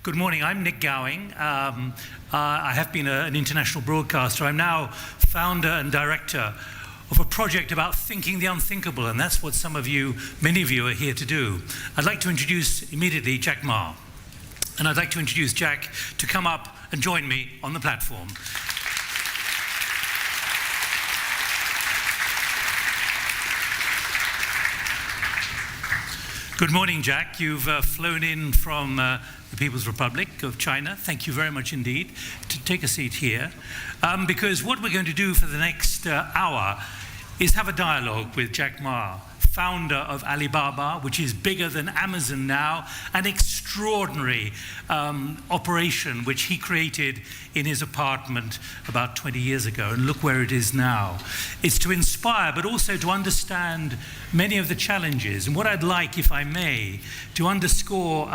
Good morning, I'm Nick Gowing. I have been an international broadcaster. I'm now founder and director of a project about thinking the unthinkable, and that's what many of you are here to do. I'd like to introduce immediately Jack Ma, and I'd like to introduce Jack to come up and join me on the platform. Good morning, Jack. You've flown in from the People's Republic of China. Thank you very much indeed. To take a seat here, because what we're going to do for the next hour is have a dialogue with Jack Ma, founder of Alibaba, which is bigger than Amazon now, an extraordinary operation which he created in his apartment about 20 years ago, and look where it is now. It's to inspire, but also to understand many of the challenges. And what I'd like, if I may, to underscore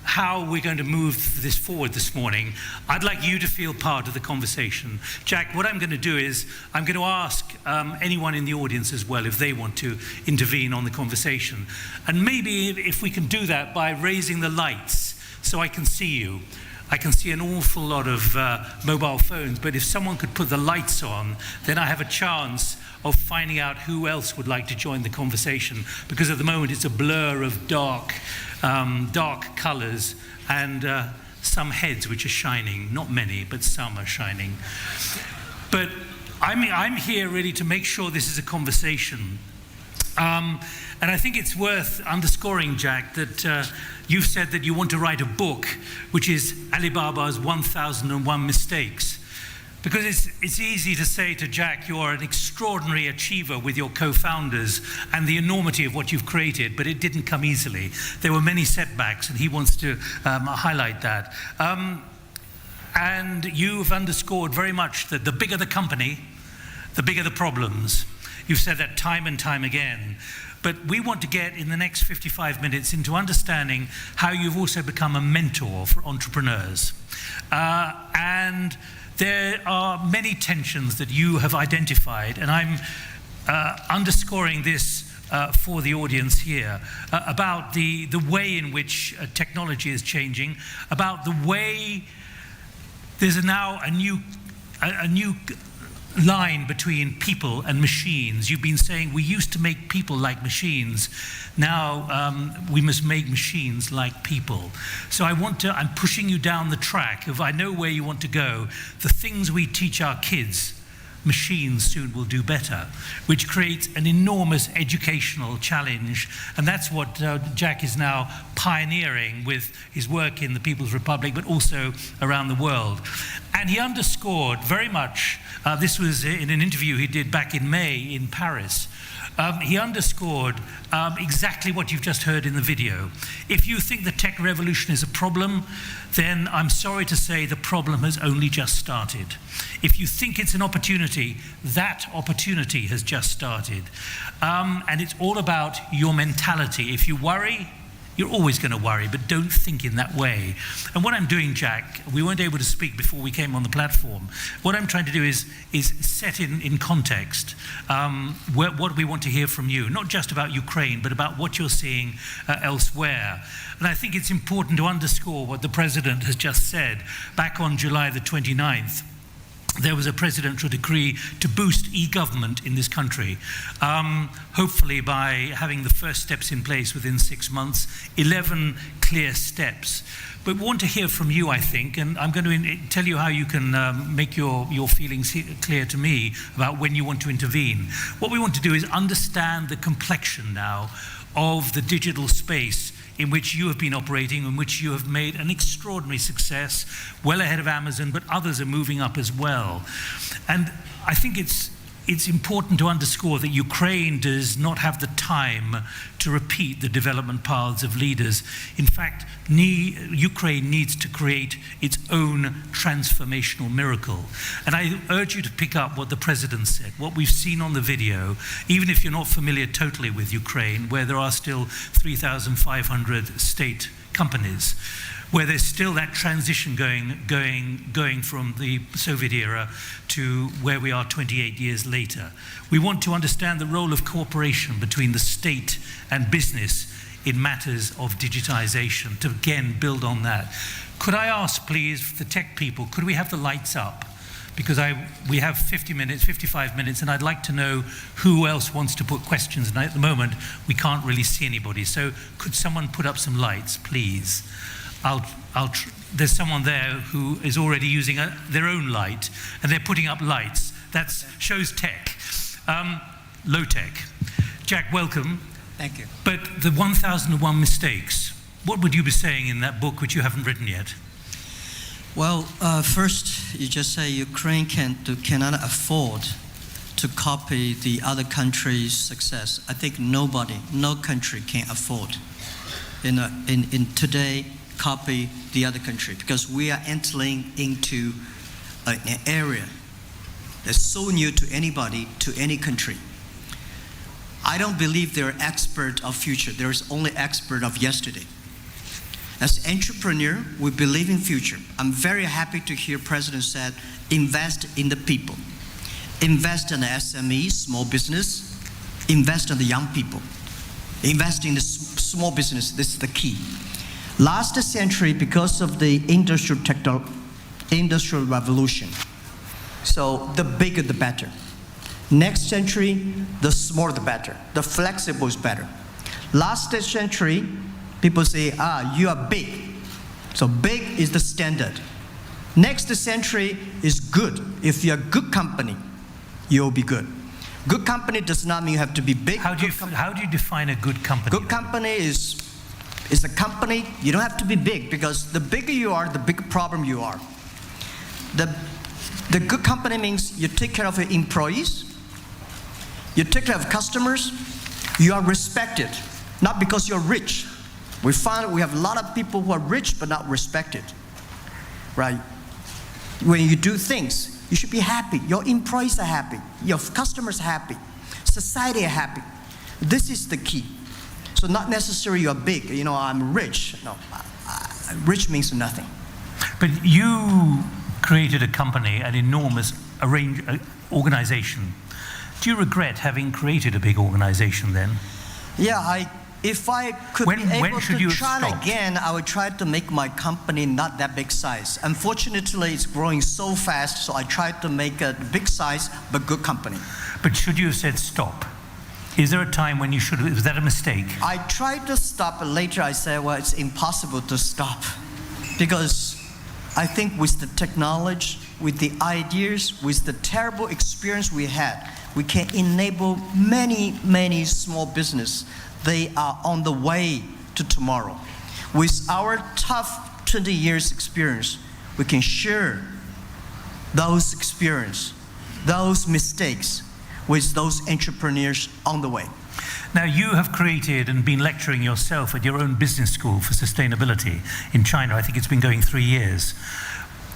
how we're going to move this forward this morning, I'd like you to feel part of the conversation. Jack, what I'm going to do is I'm going to ask anyone in the audience as well if they want to intervene on the conversation. And maybe if we can do that by raising the lights so I can see you. I can see an awful lot of mobile phones, but if someone could put the lights on, then I have a chance of finding out who else would like to join the conversation, because at the moment it's a blur of dark colors and some heads which are shining. Not many, but some are shining. But I'm here really to make sure this is a conversation. And I think it's worth underscoring, Jack, that you've said that you want to write a book, which is Alibaba's 1001 Mistakes. Because it's easy to say to Jack, you're an extraordinary achiever with your co-founders and the enormity of what you've created, but it didn't come easily. There were many setbacks, and he wants to highlight that. And you've underscored very much that the bigger the company, the bigger the problems. You've said that time and time again. But we want to get, in the next 55 minutes, into understanding how you've also become a mentor for entrepreneurs. And there are many tensions that you have identified, and I'm underscoring this for the audience here, about the way in which technology is changing, about the way there's now a new line between people and machines. You've been saying we used to make people like machines. Now we must make machines like people. So I'm pushing you down the track of, I know where you want to go. The things we teach our kids, machines soon will do better, which creates an enormous educational challenge. And that's what Jack is now pioneering with his work in the People's Republic, but also around the world. And he underscored very much, this was in an interview he did back in May in Paris, he underscored exactly what you've just heard in the video. If you think the tech revolution is a problem, then I'm sorry to say the problem has only just started. If you think it's an opportunity, that opportunity has just started. And it's all about your mentality. If you worry, you're always going to worry, but don't think in that way. And what I'm doing, Jack, we weren't able to speak before we came on the platform. What I'm trying to do is set in context what we want to hear from you, not just about Ukraine, but about what you're seeing elsewhere. And I think it's important to underscore what the President has just said. Back on July the 29th, there was a presidential decree to boost e-government in this country, hopefully by having the first steps in place within 6 months, 11 clear steps. But we want to hear from you, I think, and I'm going to tell you how you can make your feelings clear to me about when you want to intervene. What we want to do is understand the complexion now of the digital space in which you have been operating, in which you have made an extraordinary success, well ahead of Amazon, but others are moving up as well. And I think it's important to underscore that Ukraine does not have the time to repeat the development paths of leaders. In fact, Ukraine needs to create its own transformational miracle. And I urge you to pick up what the President said, what we've seen on the video, even if you're not familiar totally with Ukraine, where there are still 3,500 state companies, where there's still that transition going from the Soviet era to where we are 28 years later. We want to understand the role of cooperation between the state and business in matters of digitization, to again build on that. Could I ask, please, the tech people, could we have the lights up? Because we have 50 minutes, 55 minutes, and I'd like to know who else wants to put questions. And at the moment, we can't really see anybody. So could someone put up some lights, please? There's someone there who is already using their own light, and they're putting up lights. That shows tech, low tech. Jack, welcome. Thank you. But the 1001 mistakes, what would you be saying in that book which you haven't written yet? Well, first, you just say Ukraine cannot afford to copy the other country's success. I think no country can afford in today copy the other country, because we are entering into an area that's so new to anybody, to any country. I don't believe they're expert of future. There's only expert of yesterday. As entrepreneur, we believe in future. I'm very happy to hear President said, invest in the people. Invest in the SMEs, small business. Invest in the young people. Invest in the small business. This is the key. Last century, because of the industrial revolution, so the bigger the better. Next century, the smaller the better. The flexible is better. Last century, people say, you are big. So big is the standard. Next century is good. If you're a good company, you'll be good. Good company does not mean you have to be big. How do you define a good company? Good company is a company, you don't have to be big, because the bigger you are, the bigger problem you are. The good company means you take care of your employees, you take care of customers, you are respected, not because you're rich. We find we have a lot of people who are rich but not respected, right? When you do things, you should be happy. Your employees are happy. Your customers are happy. Society are happy. This is the key. So not necessarily you're big. I'm rich. No, rich means nothing. But you created a company, an enormous organization. Do you regret having created a big organization then? Yeah, if I could be able to try again, I would try to make my company not that big size. Unfortunately, it's growing so fast, so I tried to make a big size but good company. But should you have said stop? Is there a time when you should have? Was that a mistake? I tried to stop, but later I said, well, it's impossible to stop. Because I think with the technology, with the ideas, with the terrible experience we had, we can enable many, many small business. They are on the way to tomorrow. With our tough 20 years experience, we can share those experience, those mistakes with those entrepreneurs on the way. Now, you have created and been lecturing yourself at your own business school for sustainability in China. I think it's been going 3 years.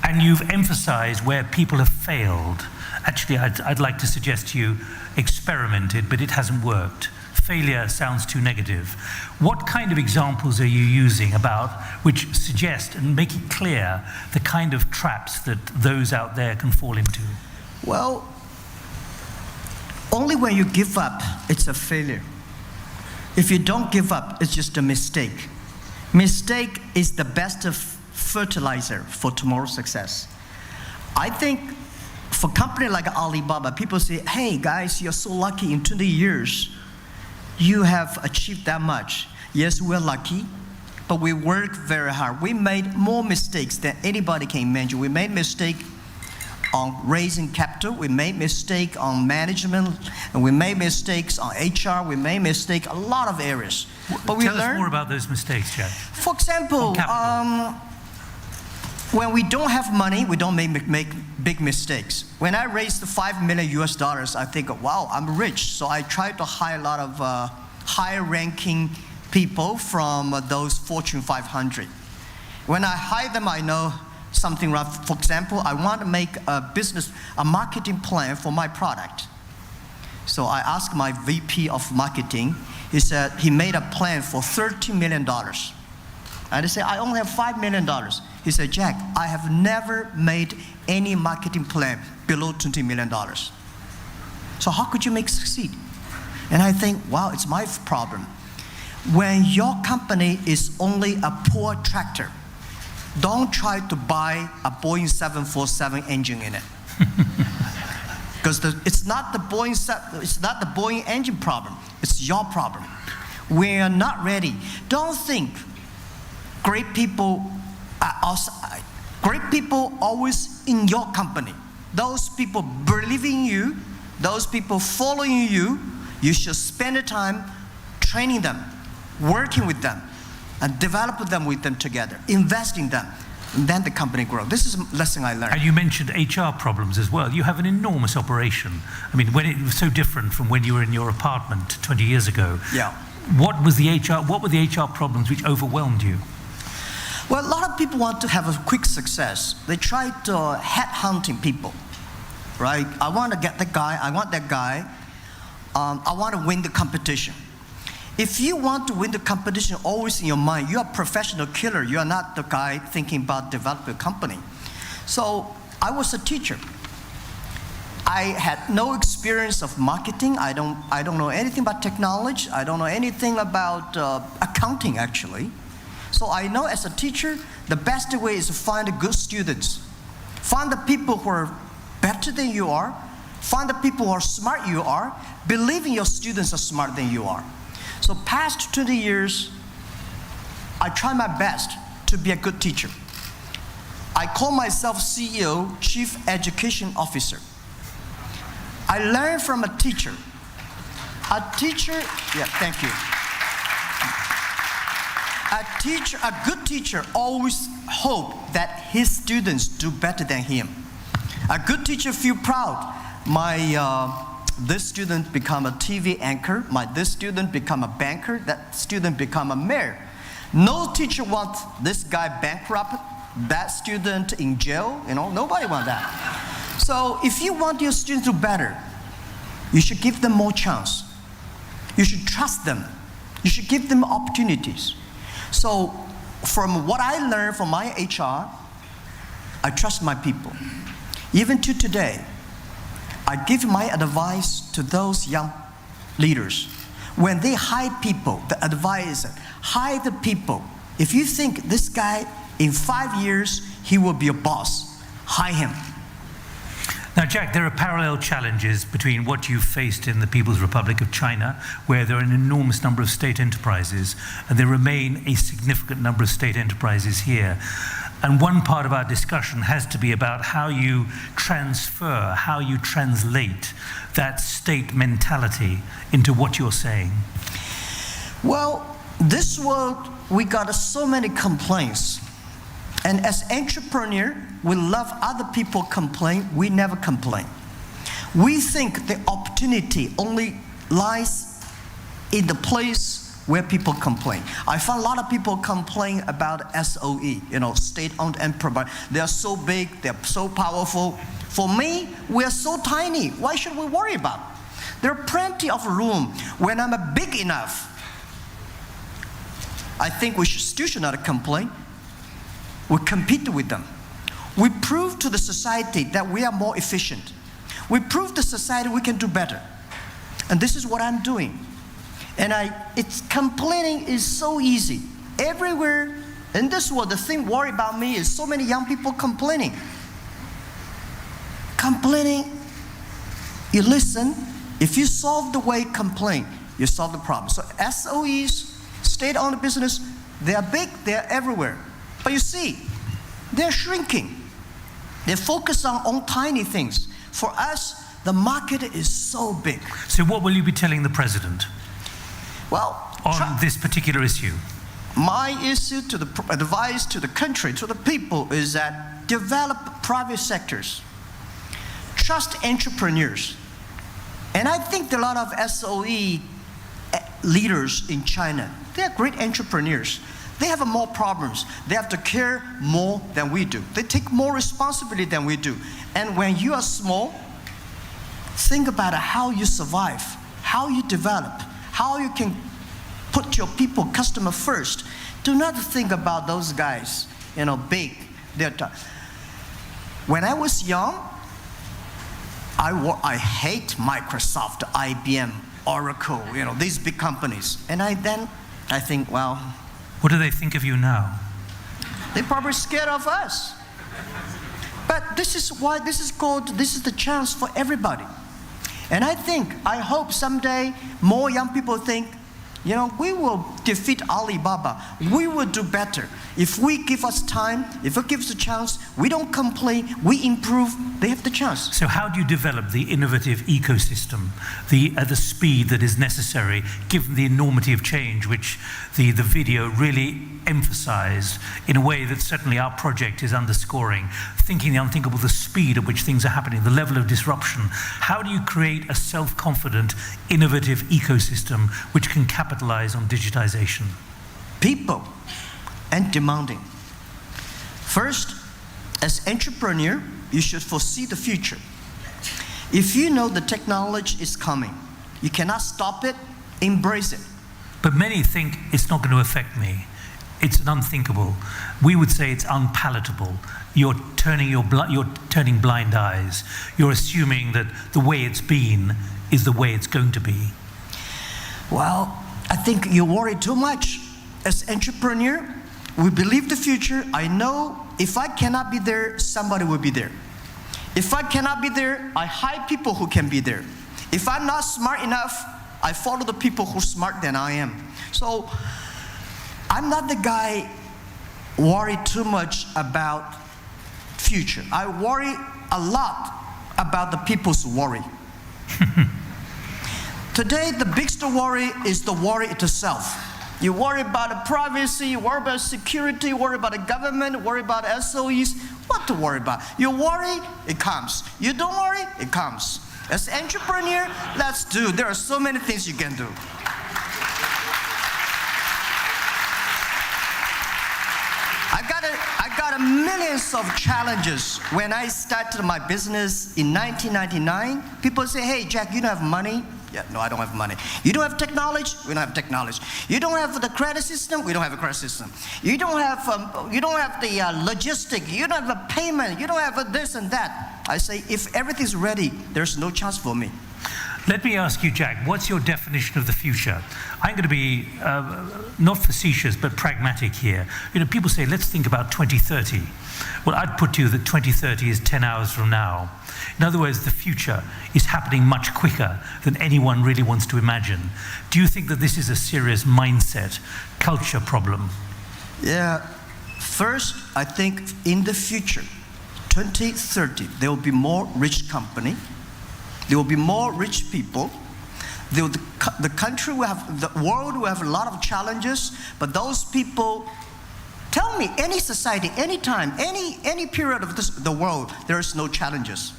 And you've emphasized where people have failed. Actually, I'd like to suggest to you experimented, but it hasn't worked. Failure sounds too negative. What kind of examples are you using about which suggest and make it clear the kind of traps that those out there can fall into? Well, only when you give up, it's a failure. If you don't give up, it's just a mistake. Mistake is the best fertilizer for tomorrow's success. I think for a company like Alibaba, people say, hey guys, you're so lucky in 20 years. You have achieved that much. Yes, we're lucky, but we worked very hard. We made more mistakes than anybody can imagine. We made mistake on raising capital, we made mistake on management, and we made mistakes on HR, we made mistake a lot of areas. But Tell us more about those mistakes, Jack. For example, when we don't have money, we don't make big mistakes. When I raised the $5 million US, I think, wow, I'm rich. So I tried to hire a lot of higher-ranking people from those Fortune 500. When I hire them, I know something rough. For example, I want to make a marketing plan for my product. So I asked my VP of marketing. He said he made a plan for $30 million. And I said, I only have $5 million. He said, Jack, I have never made any marketing plan below $20 million. So how could you succeed? And I think, wow, it's my problem. when your company is only a poor tractor, don't try to buy a Boeing 747 engine in it. Because it's not the Boeing engine problem, it's your problem. We are not ready. Don't think great people always in your company. Those people believe in you, those people following you, you should spend the time training them, working with them, and develop them with them together, invest in them, and then the company grows. This is a lesson I learned. And you mentioned HR problems as well. You have an enormous operation. I mean, when it was so different from when you were in your apartment 20 years ago. Yeah. What were the HR problems which overwhelmed you? Well, a lot of people want to have a quick success. They try to headhunting people, right? I want to get that guy, I want that guy. I want to win the competition. If you want to win the competition always in your mind, you're a professional killer. You are not the guy thinking about developing a company. So I was a teacher. I had no experience of marketing. I don't know anything about technology. I don't know anything about accounting, actually. So I know as a teacher, the best way is to find the good students. Find the people who are better than you are. Find the people who are smart you are. Believe in your students are smarter than you are. So past 20 years, I try my best to be a good teacher. I call myself CEO, Chief Education Officer. I learned from a teacher. Thank you. A good teacher always hope that his students do better than him. A good teacher feel proud. This student become a TV anchor. This student become a banker. That student become a mayor. No teacher wants this guy bankrupt, that student in jail. Nobody wants that. So if you want your students to do better, you should give them more chance. You should trust them. You should give them opportunities. So from what I learned from my HR, I trust my people. Even to today, I give my advice to those young leaders. When they hire people, the advisor, hire the people. If you think this guy, in 5 years, he will be a boss, hire him. Now, Jack, there are parallel challenges between what you've faced in the People's Republic of China, where there are an enormous number of state enterprises, and there remain a significant number of state enterprises here. And one part of our discussion has to be about how you transfer, how you translate that state mentality into what you're saying. Well, this world, we got so many complaints. And as entrepreneur, we love other people complain, we never complain. We think the opportunity only lies in the place where people complain. I found a lot of people complain about SOE, state-owned enterprise. They are so big, they're so powerful. For me, we are so tiny. Why should we worry about it? There are plenty of room. When I'm big enough, I think we still should not complain. We compete with them. We prove to the society that we are more efficient. We prove to society we can do better. And this is what I'm doing. And complaining is so easy. Everywhere in this world, the thing worry about me is so many young people complaining. Complaining, you listen. If you solve the way complain, you solve the problem. So SOEs, state-owned business, they are big, they are everywhere. But you see, they're shrinking. They focus on tiny things. For us, the market is so big. So what will you be telling the president? Well, on this particular issue? My advice to the country, to the people, is that develop private sectors. Trust entrepreneurs. And I think there are a lot of SOE leaders in China. They are great entrepreneurs. They have more problems. They have to care more than we do. They take more responsibility than we do. And when you are small, think about how you survive, how you develop, how you can put your people, customer first. Do not think about those guys, big. When I was young, I hate Microsoft, IBM, Oracle, these big companies. And I then I think, well, What do they think of you now? they're probably scared of us. But this is why this is the chance for everybody. And I hope someday more young people think, we will defeat Alibaba. We will do better. If we give us time, if we give us a chance, we don't complain, we improve, they have the chance. So how do you develop the innovative ecosystem, the speed that is necessary, given the enormity of change, which the video really emphasized in a way that certainly our project is underscoring, thinking the unthinkable, the speed at which things are happening, the level of disruption. How do you create a self-confident, innovative ecosystem which can capitalize on digitization? People and demanding. First, as entrepreneur, you should foresee the future. If you know the technology is coming, you cannot stop it, embrace it. But many think it's not going to affect me. It's an unthinkable. We would say it's unpalatable. You're turning blind eyes. You're assuming that the way it's been is the way it's going to be. Well, I think you worry too much. As entrepreneur, we believe the future. I know if I cannot be there, somebody will be there. If I cannot be there, I hire people who can be there. If I'm not smart enough, I follow the people who are smarter than I am. So I'm not the guy worry too much about future. I worry a lot about the people's worry. Today, the biggest worry is the worry itself. You worry about the privacy, you worry about security, you worry about the government, worry about SOEs. What to worry about? You worry, it comes. You don't worry, it comes. As an entrepreneur, let's do. There are so many things you can do. I got millions of challenges. When I started my business in 1999, people say, hey, Jack, you don't have money. Yeah, no, I don't have money. You don't have technology? We don't have technology. You don't have the credit system? We don't have a credit system. You don't have the logistic. You don't have a payment. You don't have this and that. I say, if everything's ready, there's no chance for me. Let me ask you, Jack, what's your definition of the future? I'm going to be not facetious, but pragmatic here. People say, let's think about 2030. Well, I'd put to you that 2030 is 10 hours from now. In other words, the future is happening much quicker than anyone really wants to imagine. Do you think that this is a serious mindset, culture problem? Yeah. First, I think in the future, 2030, there will be more rich company. There will be more rich people. The country will have, the world will have a lot of challenges, but those people, tell me, any society, any time, any period of the world, there is no challenges.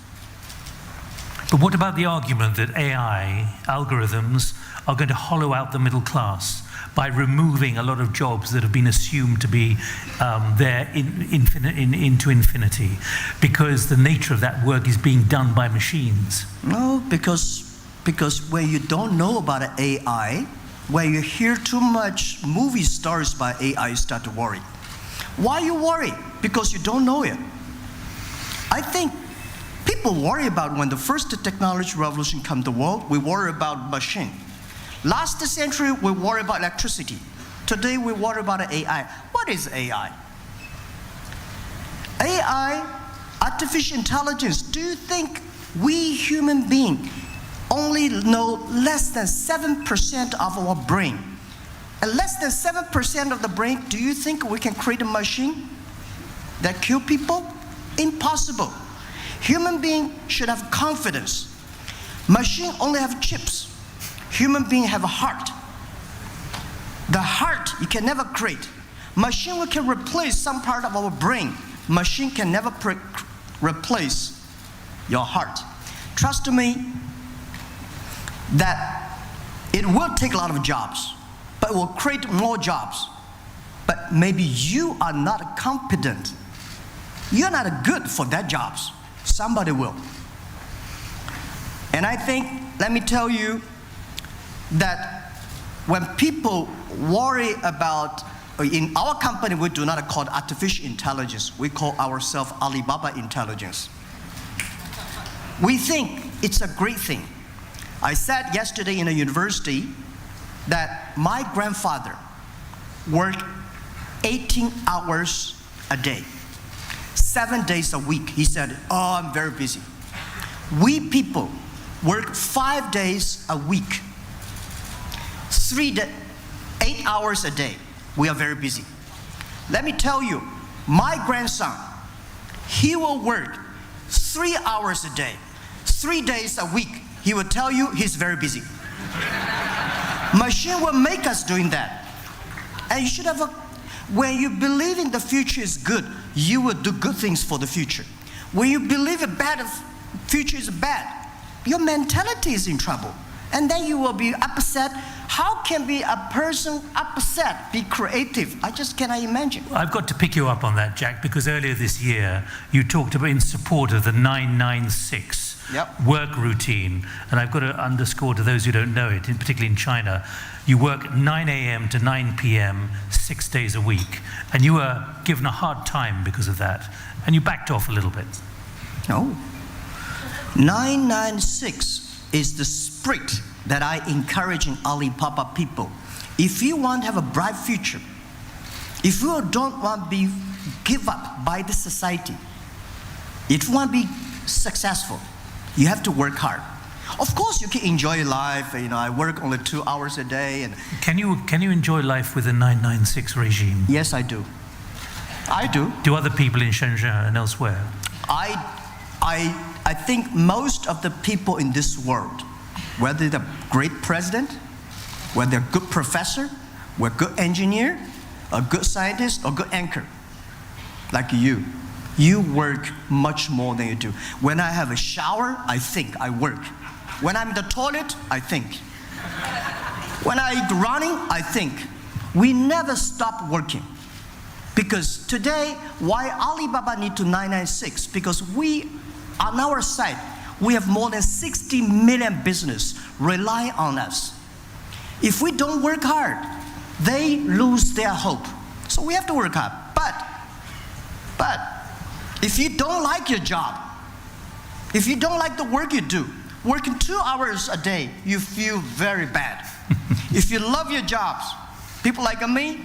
But what about the argument that AI, algorithms, are going to hollow out the middle class by removing a lot of jobs that have been assumed to be there into infinity, because the nature of that work is being done by machines? No, because when you don't know about AI, when you hear too much movie stories by AI, you start to worry. Why you worry? Because you don't know it. I think people worry about when the first technology revolution come to the world, we worry about machine. Last century, we worry about electricity. Today, we worry about AI. What is AI? AI, artificial intelligence, do you think we human beings only know less than 7% of our brain? And less than 7% of the brain, do you think we can create a machine that kill people? Impossible. Human beings should have confidence. Machine only have chips. Human beings have a heart. The heart you can never create. Machine we can replace some part of our brain. Machine can never replace your heart. Trust me that it will take a lot of jobs, but it will create more jobs. But maybe you are not competent. You're not good for that jobs. Somebody will. And I think, let me tell you, that when people worry about, in our company we do not call it artificial intelligence, we call ourselves Alibaba intelligence. We think it's a great thing. I said yesterday in a university that my grandfather work 18 hours a day, 7 days a week. He said, oh, I'm very busy. We people work 5 days a week, 8 hours a day. We are very busy. Let me tell you, my grandson, he will work 3 hours a day, 3 days a week. He will tell you he's very busy. Machine will make us doing that. And you should have when you believe in the future is good, you will do good things for the future. When you believe a bad future is bad, your mentality is in trouble. And then you will be upset. How can be a person upset, be creative? I just cannot imagine. I've got to pick you up on that, Jack, because earlier this year you talked about in support of the 996 work routine. And I've got to underscore to those who don't know it, particularly in China, you work 9 a.m. to 9 p.m. 6 days a week. And you were given a hard time because of that. And you backed off a little bit. No. 996 is the spirit that I encourage in Alibaba people. If you want to have a bright future, if you don't want to be give up by the society, if you want to be successful, you have to work hard. Of course, you can enjoy life. You know, I work only 2 hours a day. And can you enjoy life with a 996 regime? Yes, I do. I do. Do other people in Shenzhen and elsewhere? I think most of the people in this world, whether they're a great president, whether they're a good professor, or a good engineer, a good scientist, or a good anchor, like you work much more than you do. When I have a shower, I think, I work. When I'm in the toilet, I think. When I'm running, I think. We never stop working. Because today, why Alibaba need to 996? Because we, on our side, we have more than 60 million business rely on us. If we don't work hard, they lose their hope. So we have to work hard. But if you don't like your job, if you don't like the work you do, working 2 hours a day, you feel very bad. If you love your jobs, people like me,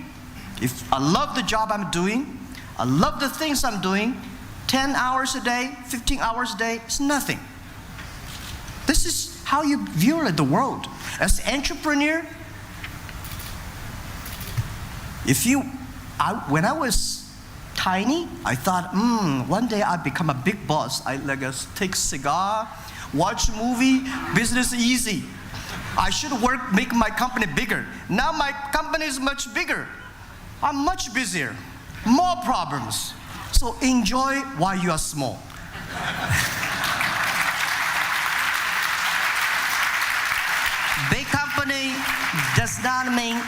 if I love the job I'm doing, I love the things I'm doing, 10 hours a day, 15 hours a day, it's nothing. This is how you view the world. As an entrepreneur, when I was tiny, I thought, one day I'll become a big boss. I take cigar, watch movie, business easy. I should make my company bigger. Now my company is much bigger. I'm much busier, more problems. So enjoy while you are small. Big company does not mean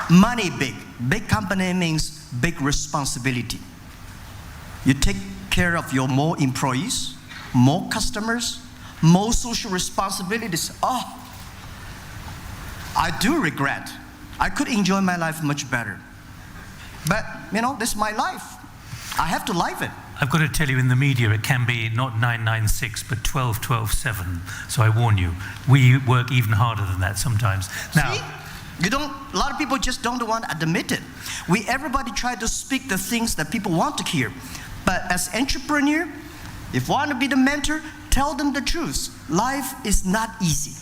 money big. Big company means big responsibility. You take care of your more employees, more customers, more social responsibilities. Oh, I do regret. I could enjoy my life much better. But, this is my life. I have to live it. I've got to tell you, in the media, it can be not 996, but 12-12-7. So I warn you, we work even harder than that sometimes. Now, see? A lot of people just don't want to admit it. Everybody try to speak the things that people want to hear. But as entrepreneur, if you want to be the mentor, tell them the truth. Life is not easy.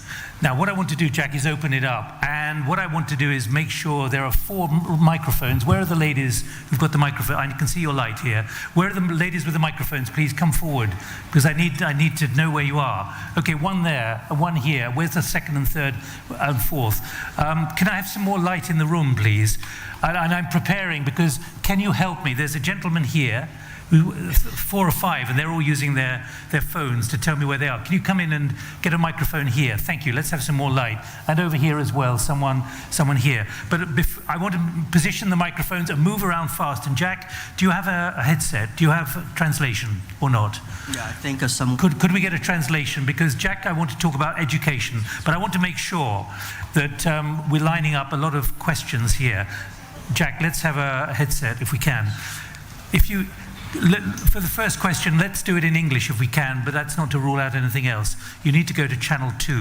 Now, what I want to do, Jack, is open it up. And what I want to do is make sure there are 4 microphones. Where are the ladies who've got the microphone? I can see your light here. Where are the ladies with the microphones? Please come forward, because I need to know where you are. Okay, one there, one here. Where's the second and third and fourth? Can I have some more light in the room, please? And I'm preparing, because can you help me? There's a gentleman here, 4 or 5, and they're all using their phones to tell me where they are. Can you come in and get a microphone here? Thank you. Let's have some more light. And over here as well, someone here. But I want to position the microphones and move around fast. And Jack, do you have a headset? Do you have translation or not? Yeah, I think some... Could we get a translation? Because, Jack, I want to talk about education, but I want to make sure that we're lining up a lot of questions here. Jack, let's have a headset if we can. For the first question, let's do it in English if we can, but that's not to rule out anything else. You need to go to channel 2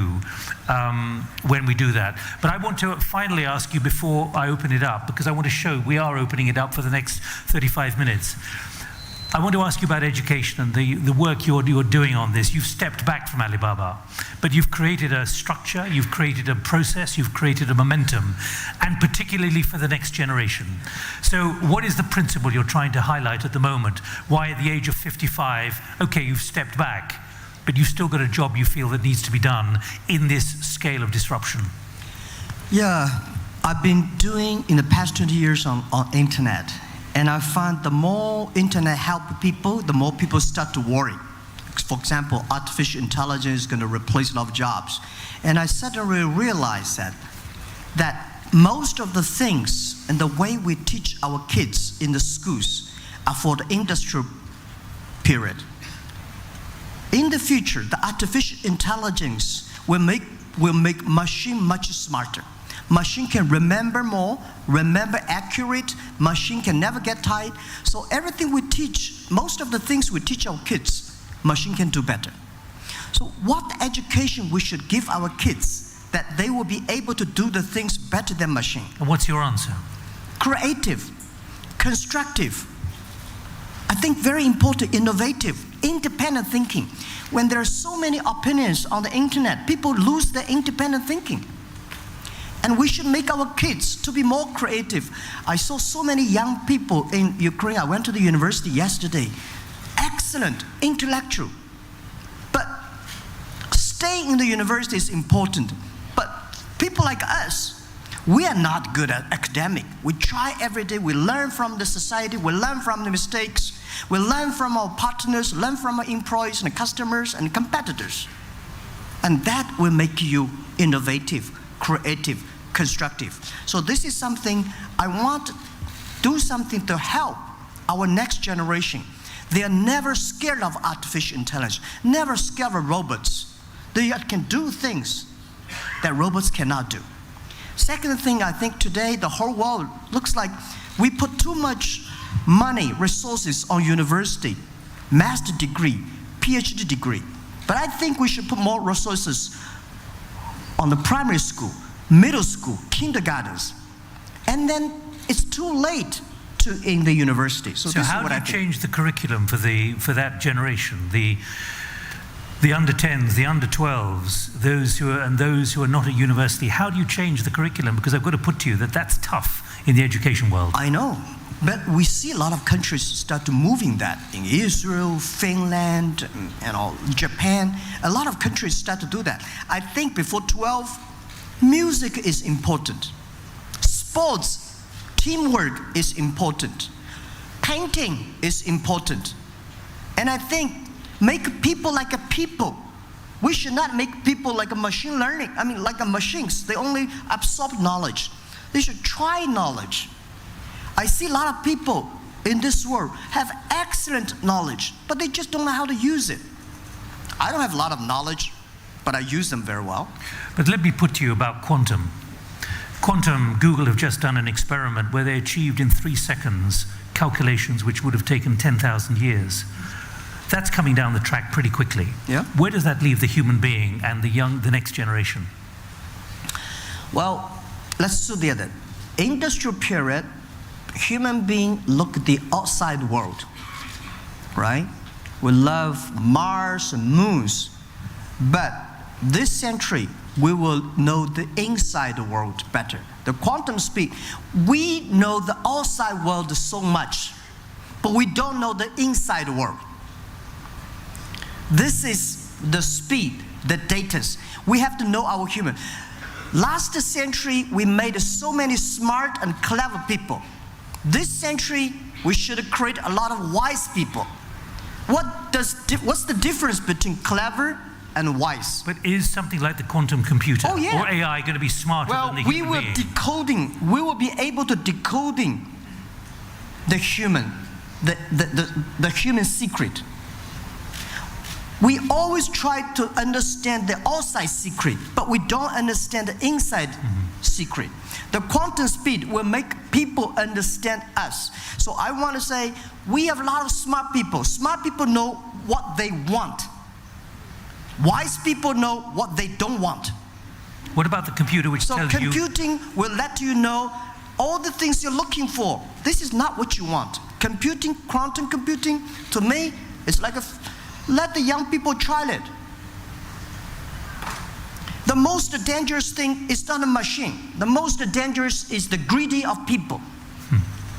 when we do that. But I want to finally ask you before I open it up, because I want to show we are opening it up for the next 35 minutes. I want to ask you about education and the work you're doing on this. You've stepped back from Alibaba, but you've created a structure, you've created a process, you've created a momentum, and particularly for the next generation. So what is the principle you're trying to highlight at the moment? Why at the age of 55, okay, you've stepped back, but you've still got a job you feel that needs to be done in this scale of disruption? Yeah, I've been doing in the past 20 years on internet. And I find the more internet help people, the more people start to worry. For example, artificial intelligence is going to replace a lot of jobs. And I suddenly realized that most of the things and the way we teach our kids in the schools are for the industrial period. In the future, the artificial intelligence will make machine much smarter. Machine can remember more, remember accurate, machine can never get tired. So everything we teach, most of the things we teach our kids, machine can do better. So what education we should give our kids that they will be able to do the things better than machine? And what's your answer? Creative, constructive, I think very important, innovative, independent thinking. When there are so many opinions on the internet, people lose their independent thinking. And we should make our kids to be more creative. I saw so many young people in Ukraine. I went to the university yesterday. Excellent, intellectual. But staying in the university is important. But people like us, we are not good at academic. We try every day. We learn from the society. We learn from the mistakes. We learn from our partners, learn from our employees and customers and competitors. And that will make you innovative, creative, constructive. So this is something I want to do something to help our next generation. They are never scared of artificial intelligence, never scared of robots. They can do things that robots cannot do. Second thing, I think today the whole world looks like we put too much money, resources on university, master degree, PhD degree. But I think we should put more resources on the primary school, middle school, kindergartens. And then it's too late in the university. So this how is what do you change the curriculum for that generation, the under 10s, the under 12s, those who are not at university? How do you change the curriculum? Because I've got to put to you that that's tough in the education world. I know, but we see a lot of countries start to moving that. In Israel, Finland, Japan, a lot of countries start to do that. I think before 12, music is important. Sports, teamwork is important. Painting is important. And I think make people like a people. We should not make people like a machine learning. I mean, like a machines. They only absorb knowledge. They should try knowledge. I see a lot of people in this world have excellent knowledge, but they just don't know how to use it. I don't have a lot of knowledge, but I use them very well. But let me put to you about quantum. Google have just done an experiment where they achieved in 3 seconds calculations which would have taken 10,000 years. That's coming down the track pretty quickly. Yeah. Where does that leave the human being and the next generation? Well, let's do the other. Industrial period, human being look at the outside world, right? We love Mars and moons, but this century, we will know the inside world better. The quantum speed, we know the outside world so much, but we don't know the inside world. This is the speed, the data. We have to know our human. Last century, we made so many smart and clever people. This century, we should create a lot of wise people. What's the difference between clever and wise? But is something like the quantum computer or AI going to be smarter than the human being? We will be able to decoding the human, the human secret. We always try to understand the outside secret, but we don't understand the inside secret. The quantum speed will make people understand us. So I want to say, we have a lot of smart people. Smart people know what they want. Wise people know what they don't want. What about the computer which tells you... So computing will let you know all the things you're looking for. This is not what you want. Computing, quantum computing, to me, it's like let the young people try it. The most dangerous thing is not a machine. The most dangerous is the greedy of people.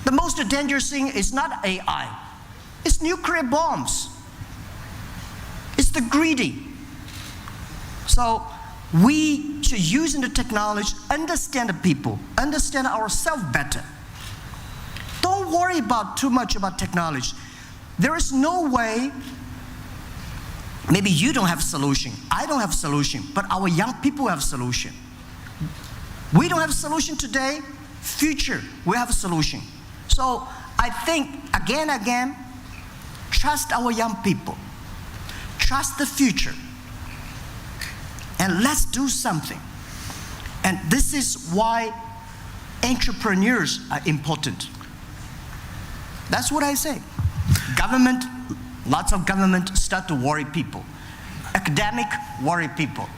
The most dangerous thing is not AI. It's nuclear bombs. It's the greedy. So we should use the technology, understand the people, understand ourselves better. Don't worry about too much about technology. There is no way. Maybe you don't have a solution. I don't have a solution, but our young people have a solution. We don't have a solution today. Future, we have a solution. So I think, again, trust our young people. Trust the future. And let's do something. And this is why entrepreneurs are important. That's what I say. Government, lots of government start to worry people. Academic, worry people.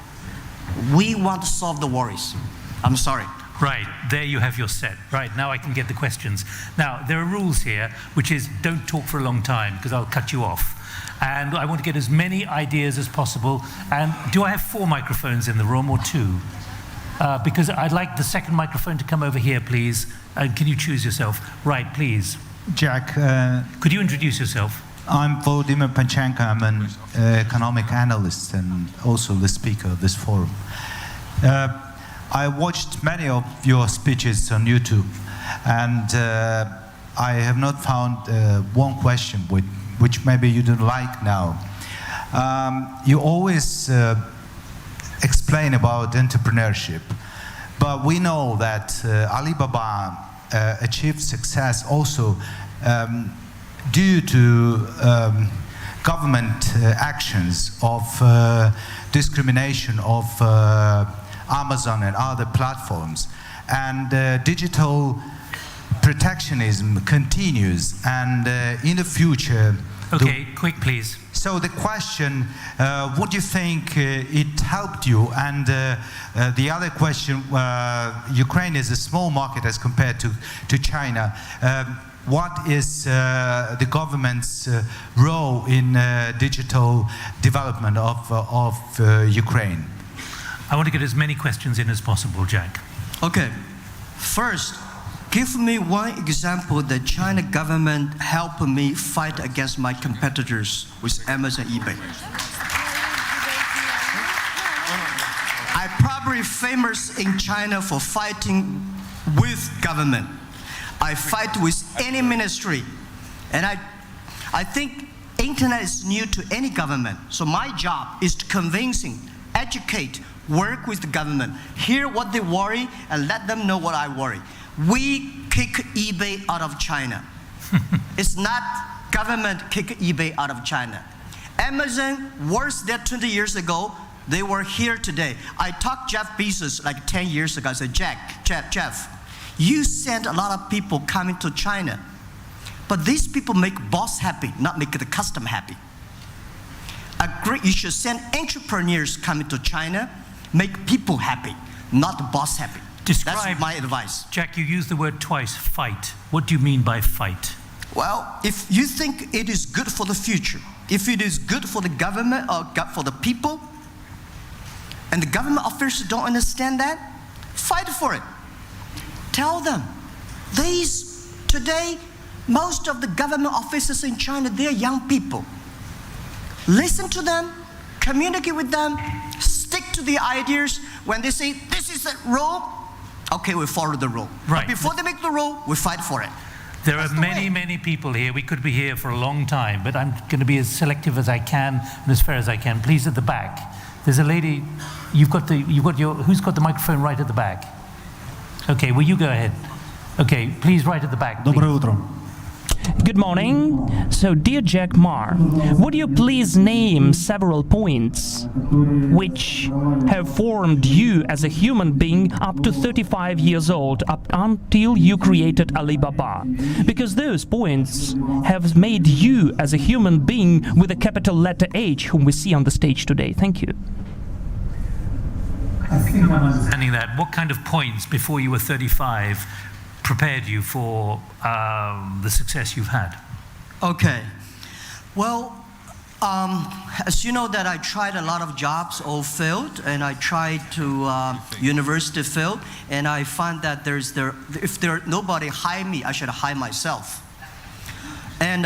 We want to solve the worries. I'm sorry. Right, there you have your set. Right, now I can get the questions. Now, there are rules here, which is don't talk for a long time, because I'll cut you off. And I want to get as many ideas as possible. And do I have 4 microphones in the room or 2? Because I'd like the second microphone to come over here, please. Can you choose yourself? Right, please. Jack, could you introduce yourself? I'm Volodymyr Panchenko. I'm an economic analyst and also the speaker of this forum. I watched many of your speeches on YouTube, and I have not found one question which maybe you don't like now. You always explain about entrepreneurship, but we know that Alibaba achieved success also due to government actions of discrimination of Amazon and other platforms, and digital protectionism continues, and in the future... Okay, quick please. So the question, what do you think it helped you? And the other question, Ukraine is a small market as compared to China. What is the government's role in digital development of Ukraine? I want to get as many questions in as possible, Jack. Okay, first, give me one example that China government helped me fight against my competitors with Amazon, eBay. I'm probably famous in China for fighting with government. I fight with any ministry. And I think internet is new to any government. So my job is to convincing, educate, work with the government, hear what they worry, and let them know what I worry. We kick eBay out of China. It's not government kick eBay out of China. Amazon was there 20 years ago. They were here today. I talked to Jeff Bezos like 10 years ago. I said, Jeff, you sent a lot of people coming to China, but these people make boss happy, not make the customer happy. You should send entrepreneurs coming to China, make people happy, not the boss happy. That's my advice. Jack, you used the word twice, fight. What do you mean by fight? Well, if you think it is good for the future, if it is good for the government or for the people, and the government officials don't understand that, fight for it. Tell them. Today, most of the government officers in China, they're young people. Listen to them, communicate with them, stick to the ideas. When they say, this is the rule, okay, we follow the rule. Right. But before they make the rule, we fight for it. There are many people here. We could be here for a long time, but I'm going to be as selective as I can and as fair as I can. Please, at the back. There's a lady, who's got the microphone right at the back? Okay, well, you go ahead. Okay, please, right at the back. Доброе утро. Good morning. So, dear Jack Ma, would you please name several points which have formed you as a human being up to 35 years old, up until you created Alibaba? Because those points have made you as a human being with a capital letter H, whom we see on the stage today. Thank you. I think I'm understanding that. What kind of points before you were 35 prepared you for the success you've had? Okay. Well, as you know that I tried a lot of jobs, all failed, and I tried to university field, and I find that if nobody hire me, I should hire myself. And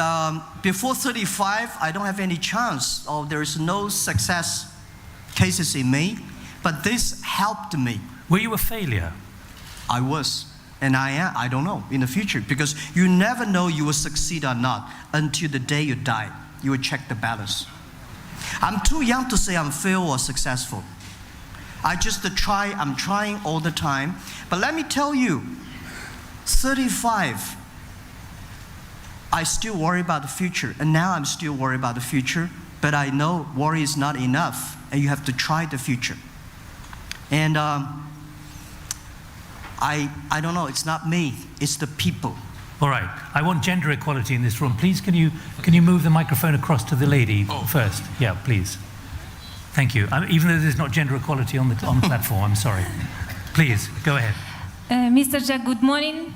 before 35, I don't have any chance, or there is no success cases in me, but this helped me. Were you a failure? I was. And I am, I don't know, in the future, because you never know you will succeed or not until the day you die. You will check the balance. I'm too young to say I'm failed or successful. I'm trying all the time. But let me tell you, 35, I still worry about the future. And now I'm still worried about the future. But I know worry is not enough, and you have to try the future. And I don't know, it's not me, it's the people. All right, I want gender equality in this room. Please, can you move the microphone across to the lady first? Yeah, please. Thank you. Even though there's not gender equality on the platform, I'm sorry. Please, go ahead. Mr. Jack, good morning.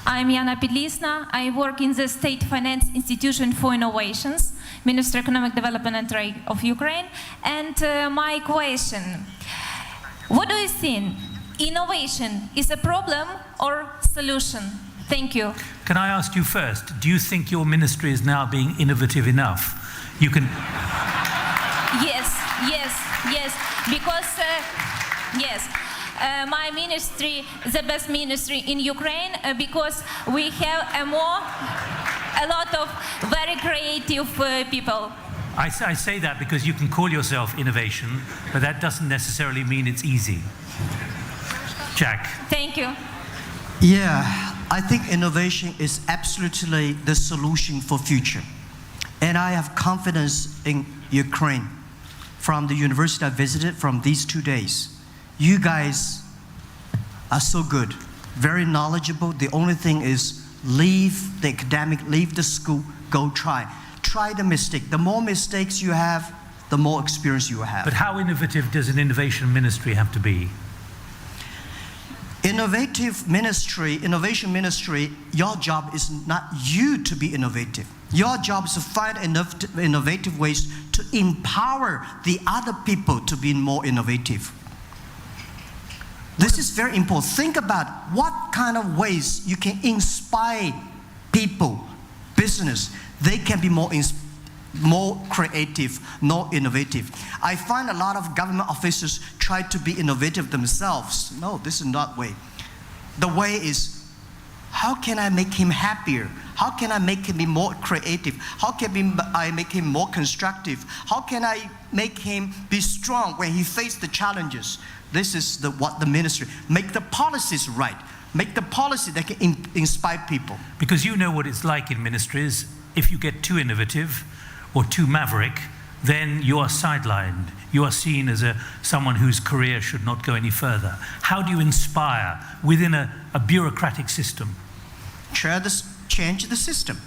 I'm Yana Pedlisna. I work in the State Finance Institution for Innovations, Ministry of Economic Development and Trade of Ukraine. And my question, what do you think? Innovation is a problem or solution? Thank you. Can I ask you first, do you think your ministry is now being innovative enough? You can... Yes, because, my ministry, the best ministry in Ukraine, because we have a lot of very creative people. I say that because you can call yourself innovation, but that doesn't necessarily mean it's easy. Jack. Thank you. Yeah, I think innovation is absolutely the solution for future. And I have confidence in Ukraine. From the university I visited from these 2 days, you guys are so good, very knowledgeable. The only thing is leave the academic, leave the school, go try. Try the mistake. The more mistakes you have, the more experience you have. But how innovative does an innovation ministry have to be? Innovation ministry, your job is not you to be innovative. Your job is to find innovative ways to empower the other people to be more innovative. This is very important. Think about what kind of ways you can inspire people, business. They can be more creative, more innovative. I find a lot of government officers try to be innovative themselves. No, this is not the way. The way is, how can I make him happier? How can I make him be more creative? How can I make him more constructive? How can I make him be strong when he faces the challenges? This is what the ministry, make the policies right. Make the policy that can inspire people. Because you know what it's like in ministries. If you get too innovative or too maverick, then you are sidelined. You are seen as someone whose career should not go any further. How do you inspire within a bureaucratic system? Change the system.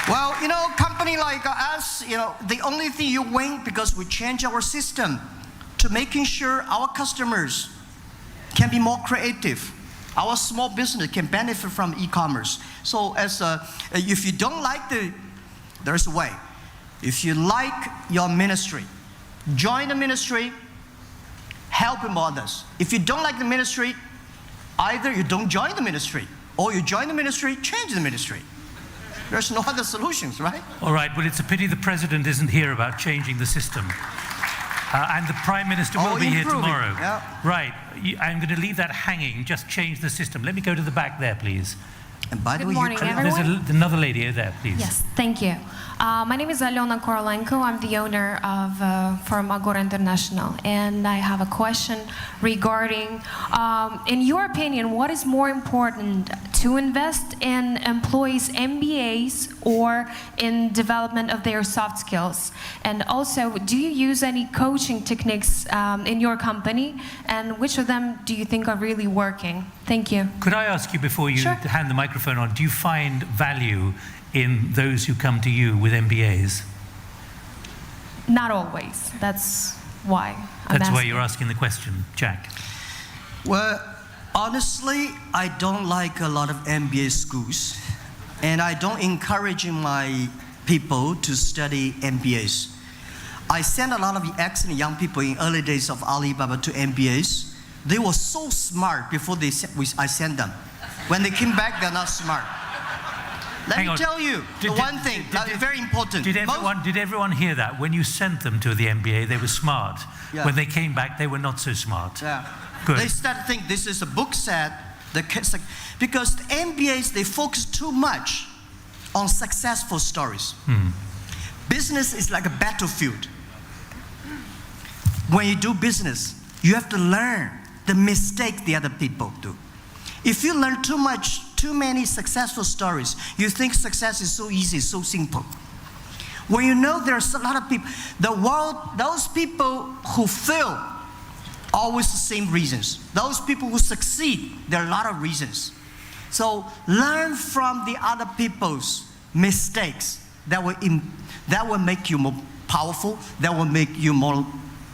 Well, company like us, the only thing you win because we change our system to making sure our customers can be more creative. Our small business can benefit from e-commerce. So if you don't like there's a way. If you like your ministry, join the ministry, helping others. If you don't like the ministry, either you don't join the ministry, or you join the ministry, change the ministry. There's no other solutions, right? All right, well, it's a pity the president isn't here about changing the system. And the Prime Minister will be here tomorrow. Yeah. Right, I'm going to leave that hanging, just change the system. Let me go to the back there, please. And by the way, Good morning, There's another lady over there, please. Yes, thank you. My name is Alena Korolenko. I'm the owner of firm Agora International, and I have a question regarding, in your opinion, what is more important, to invest in employees' MBAs or in development of their soft skills? And also, do you use any coaching techniques in your company, and which of them do you think are really working? Thank you. Could I ask you before you Sure. hand the microphone on, do you find value in those who come to you with MBAs? Not always. That's why I'm That's why asking. you're asking the question, Jack. Well, honestly, I don't like a lot of MBA schools, and I don't encourage my people to study MBAs. I sent a lot of excellent young people in early days of Alibaba to MBAs. They were so smart before I sent them. When they came back, they're not smart. Let Hang me on. tell you one thing that is very important. Did everyone hear that? When you sent them to the MBA, they were smart. Yeah. When they came back, they were not so smart. Yeah. Good. They start to think this is a book set, because the MBAs, they focus too much on successful stories. Business is like a battlefield. When you do business, you have to learn the mistake the other people do. If you learn too many successful stories, you think success is so easy, so simple. When you know there's a lot of people, the world, those people who fail, always the same reasons. Those people who succeed, there are a lot of reasons. So learn from the other people's mistakes. That will make you more powerful, that will make you more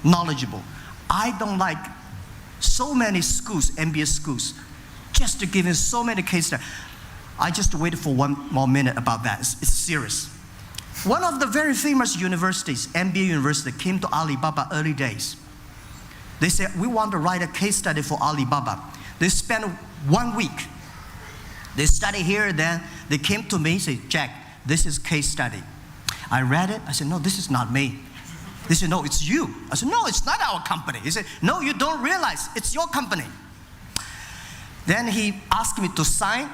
knowledgeable. I don't like so many schools, MBA schools, just to give in so many cases. I just waited for one more minute about that. It's serious. One of the very famous universities, MBA university, came to Alibaba early days. They said, we want to write a case study for Alibaba. They spent 1 week. They studied here, then they came to me and said, Jack, this is case study. I read it. I said, no, this is not me. They said, no, it's you. I said, no, it's not our company. He said, no, you don't realize it's your company. Then he asked me to sign,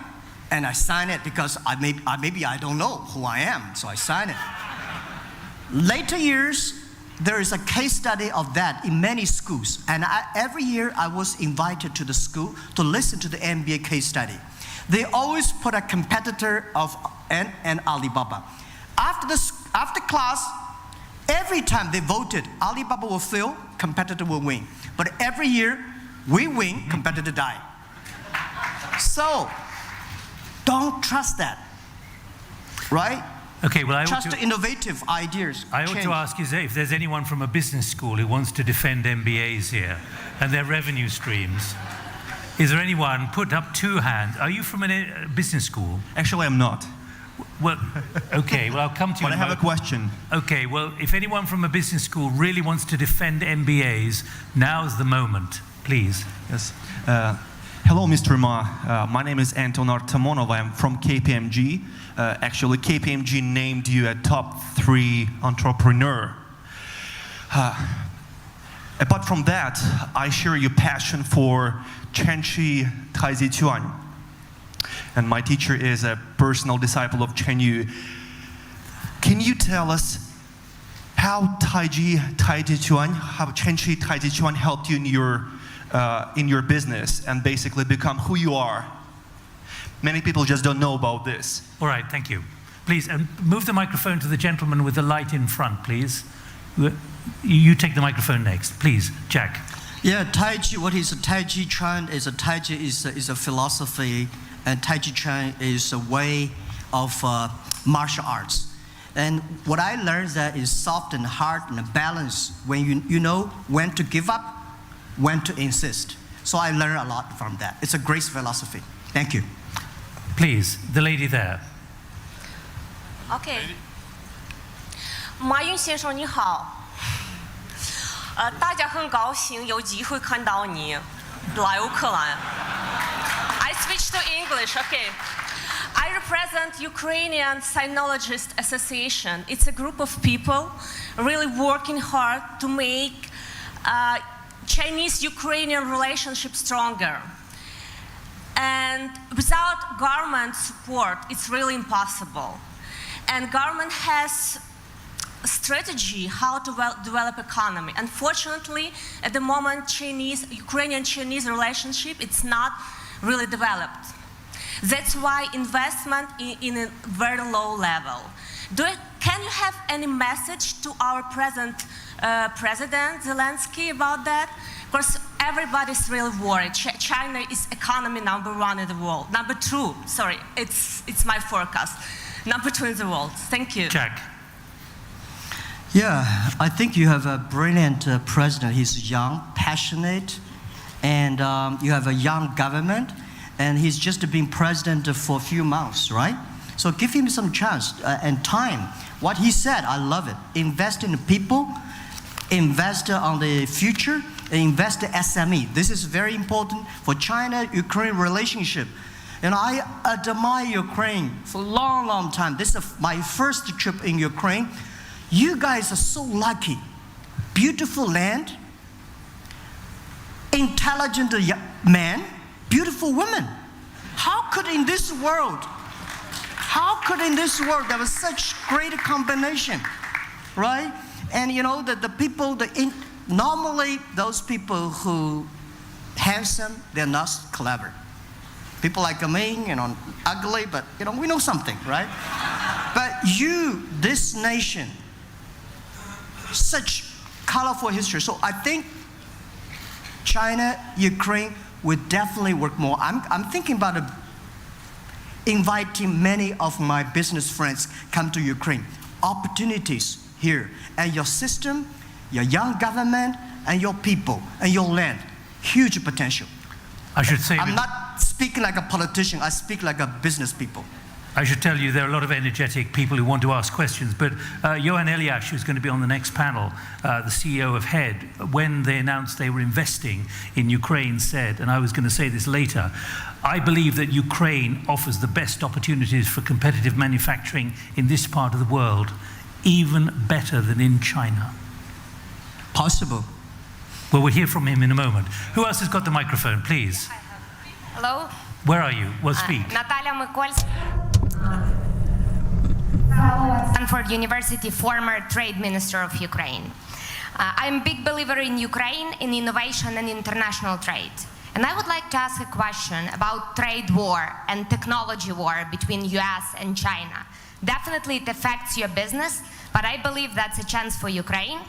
and I signed it because maybe I don't know who I am, so I signed it. Later years, there is a case study of that in many schools, and every year I was invited to the school to listen to the MBA case study. They always put a competitor of and Alibaba. After class, every time they voted, Alibaba will fail, competitor will win. But every year, we win, competitor die. So, don't trust that, right? Okay, well, Trust the innovative ideas. I ought to ask you if there's anyone from a business school who wants to defend MBAs here and their revenue streams. Is there anyone? Put up 2 hands. Are you from a business school? Actually, I'm not. Well, okay, well, I'll come to you. But I have a question. Okay, well, if anyone from a business school really wants to defend MBAs, now's the moment, please. Yes. Hello, Mr. Ma. My name is Anton Artamonov. I'm from KPMG. Actually, KPMG named you a top 3 entrepreneur. Apart from that, I share your passion for Chen Shi Taizi Chuan. And my teacher is a personal disciple of Chen Yu. Can you tell us how Chen Shi Taizi Chuan helped you in your business and basically become who you are? Many people just don't know about this. All right, thank you. Please, move the microphone to the gentleman with the light in front, please. You take the microphone next, please, Jack. Yeah, Tai Chi, what is a Tai Chi Chuan is a philosophy, and Tai Chi Chuan is a way of martial arts. And what I learned that is soft and hard and a balance when you know when to give up, when to insist. So I learned a lot from that. It's a great philosophy. Thank you. Please, the lady there. OK， 马云先生你好，大家很高兴有机会看到你来乌克兰。I switch to English, OK. I represent Ukrainian Sinologist Association. It's a group of people really working hard to make Chinese-Ukrainian relationship stronger. And without government support, it's really impossible. and government has a strategy how to develop economy. Unfortunately, at the moment, Ukrainian-Chinese relationship, it's not really developed. That's why investment in a very low level. Can you have any message to our present President Zelensky about that? Because everybody's really worried. China is economy #1 in the world. #2, sorry, it's my forecast. #2 in the world. Thank you. Jack. Yeah, I think you have a brilliant president. He's young, passionate, and you have a young government, and he's just been president for a few months, right? So give him some chance and time. What he said, I love it. Invest in the people, invest on the future, and invest in SME. This is very important for China-Ukraine relationship. And I admire Ukraine for a long, long time. This is my first trip in Ukraine. You guys are so lucky. Beautiful land, intelligent man, beautiful women. How could in this world there was such great combination, right? And you know that the people, normally those people who handsome, they're not clever. People like me, ugly, but we know something, right? But this nation, such colorful history. So I think China, Ukraine would definitely work more. I'm thinking about inviting many of my business friends come to Ukraine. Opportunities here. And your system, your young government, and your people, and your land. Huge potential. I should say... I'm not speaking like a politician. I speak like a business people. I should tell you there are a lot of energetic people who want to ask questions, but Johan Eliash, who's going to be on the next panel, the CEO of HEAD, when they announced they were investing in Ukraine, said, and I was going to say this later, I believe that Ukraine offers the best opportunities for competitive manufacturing in this part of the world, even better than in China. Possible. Well, we'll hear from him in a moment. Who else has got the microphone, please? Hello. Where are you? Well, speak. Natalia Mykolska. Stanford University, former trade minister of Ukraine. I'm a big believer in Ukraine, in innovation and international trade. And I would like to ask a question about trade war and technology war between US and China. Definitely it affects your business, but I believe that's a chance for Ukraine.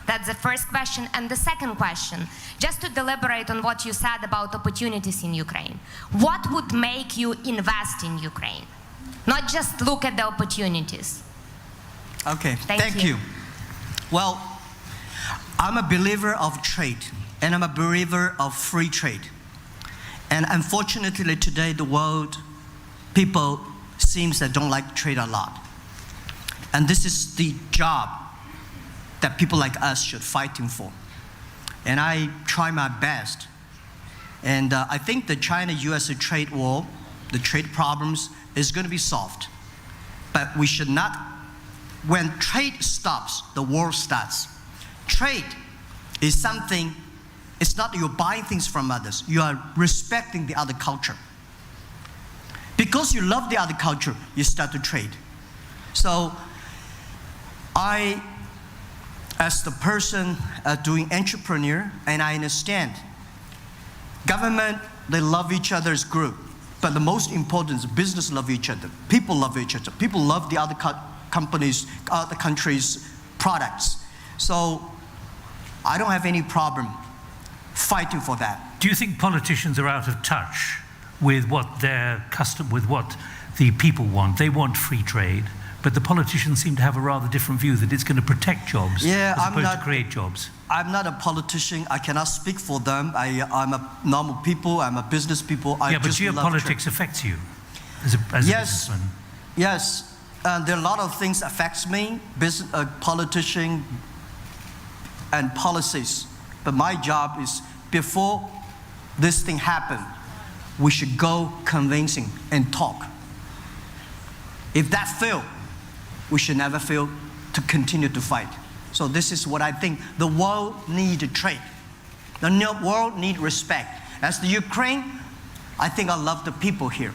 That's the first question. And the second question, just to deliberate on what you said about opportunities in Ukraine. What would make you invest in Ukraine? Not just look at the opportunities. Okay, thank you. Well, I'm a believer of trade, and I'm a believer of free trade. And unfortunately today, the world, people seems that don't like trade a lot. And this is the job that people like us should fighting for. And I try my best. And I think the China-US trade war, the trade problems, is going to be solved. But we should not, when trade stops, the war starts. Trade is something, it's not you're buying things from others, you are respecting the other culture. Because you love the other culture, you start to trade. So I, as the person doing entrepreneur, and I understand, government, they love each other's group. But the most important is business love each other. People love each other. People love the other companies, other countries' products. So I don't have any problem fighting for that. Do you think politicians are out of touch with what with what the people want? They want free trade, but the politicians seem to have a rather different view that it's going to protect jobs as opposed to create jobs. I'm not a politician. I cannot speak for them. I'm a normal people. I'm a business people. But geopolitics affects you as a businessman. Yes, there are a lot of things affects me, politician and policies. But my job is, before this thing happens, we should go convincing and talk. If that fails, we should never fail to continue to fight. So this is what I think. The world needs trade. The world needs respect. As the Ukraine, I think I love the people here.